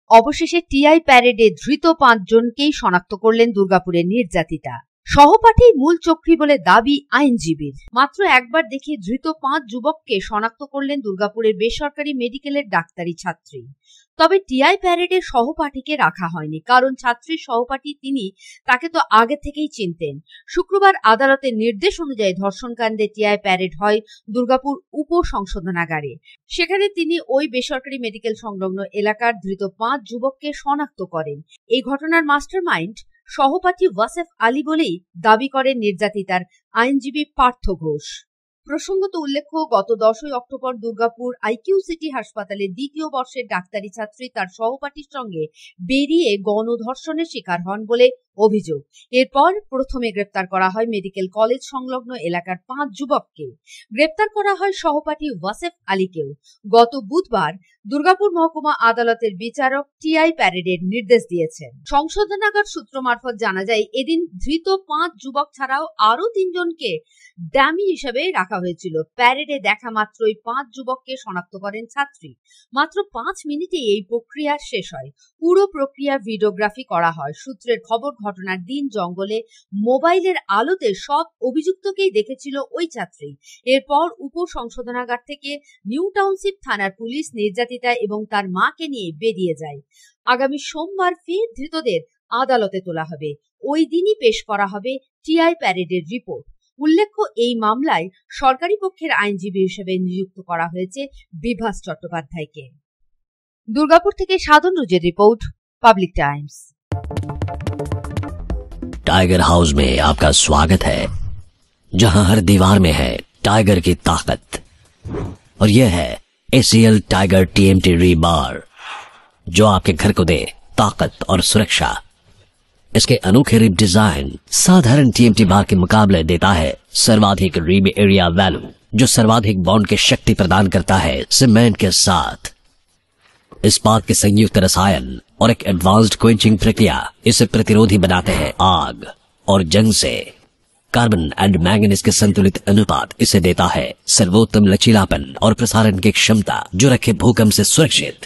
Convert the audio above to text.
অবশেষে টিআই প্যারেডে ধৃত 5 জনকেই শনাক্ত করলেন দুর্গাপুরের নির্যাতিতা। সহপাঠী মূল চক্রী বলে দাবি আইনজীবীর। মাত্র একবার দেখে ধৃত 5 যুবককে শনাক্ত করলেন দুর্গাপুরের বেসরকারি মেডিকেলের ডাক্তারি ছাত্রী। তবে টিআই প্যারেডে সহপাঠীকে রাখা হয়নি, কারণ ছাত্রীর সহপাঠী তিনি তাকে তো আগে থেকেই চিনতেন। শুক্রবার আদালতের নির্দেশ অনুযায়ী ধর্ষণকাণ্ডে টিআই প্যারেড হয় দুর্গাপুর উপ সংশোধনাগারে। সেখানে তিনি ওই বেসরকারি মেডিকেল সংলগ্ন এলাকার ধৃত 5 যুবককে শনাক্ত করেন। এই ঘটনার মাস্টারমাইন্ড সহপাঠী ওয়াসেফ আলী বলেই দাবি করেন নির্যাতিতার আইনজীবী পার্থ ঘোষ। প্রসঙ্গত উল্লেখ্য, গত 10 অক্টোবর দুর্গাপুর আইকিউ সিটি হাসপাতালের 2য় বর্ষের ডাক্তারি ছাত্রী তার সহপাঠীর সঙ্গে বেরিয়ে গণধর্ষণের শিকার হন বলে অভিযোগ। এরপর প্রথমে গ্রেপ্তার করা হয় মেডিকেল কলেজ সংলগ্ন এলাকার 5 যুবককে। গ্রেপ্তার করা হয় সহপাঠী ওয়াসেফ আলীকেও। গত বুধবার দুর্গাপুর মহকুমা আদালতের বিচারক টিআই প্যারেডের নির্দেশ দিয়েছেন। সংশোধনাগার সূত্র মারফত জানা যায়, এদিন ধৃত 5 যুবক ছাড়াও আরো 3 জনকে ডামি হিসেবে রাখা হয়েছিল। প্যারেডে দেখা মাত্রই 5 যুবককে শনাক্ত করেন ছাত্রী। মাত্র 5 মিনিটে এই প্রক্রিয়া শেষ হয়। পুরো প্রক্রিয়া ভিডিওগ্রাফি করা হয়। সূত্রের খবর, ঘটনার দিন জঙ্গলে মোবাইলের আলোতে সব অভিযুক্তকেই দেখেছিল ওই ছাত্রী। এরপর উপ সংশোধনাগার থেকে নিউ টাউনশিপ থানার পুলিশ নির্যাতিতা এবং তার মাকে নিয়ে বেরিয়ে যায়। আগামী সোমবার ফের ধৃতদের আদালতে তোলা হবে। ওই দিনই পেশ করা হবে টিআই প্যারেডের রিপোর্ট। উল্লেখ্য, এই মামলায় সরকারি পক্ষের আইনজীবী হিসেবে নিযুক্ত করা হয়েছে বিভাস চট্টোপাধ্যায়কে। দুর্গাপুর থেকে সাধন রুজের report, Public Times. Tiger House में आपका स्वागत है, जहां हर दीवार में है टाइगर की ताकत। और यह है ACL टाइगर TMT रीबार, जो आपके घर को दे ताकत और सुरक्षा। इसके अनोखे रिब डिजाइन साधारण TMT बार के मुकाबले देता है सर्वाधिक रिब एरिया वैल्यू, जो सर्वाधिक बॉन्ड की शक्ति प्रदान करता है सीमेंट के साथ। इस्पात के संयुक्त रसायन और एक एडवांस्ड क्वेंचिंग प्रक्रिया इसे प्रतिरोधी बनाते हैं आग और जंग से। कार्बन एंड मैंगनीज के संतुलित अनुपात इसे देता है सर्वोत्तम लचीलापन और प्रसारण की क्षमता, जो रखे भूकंप से सुरक्षित।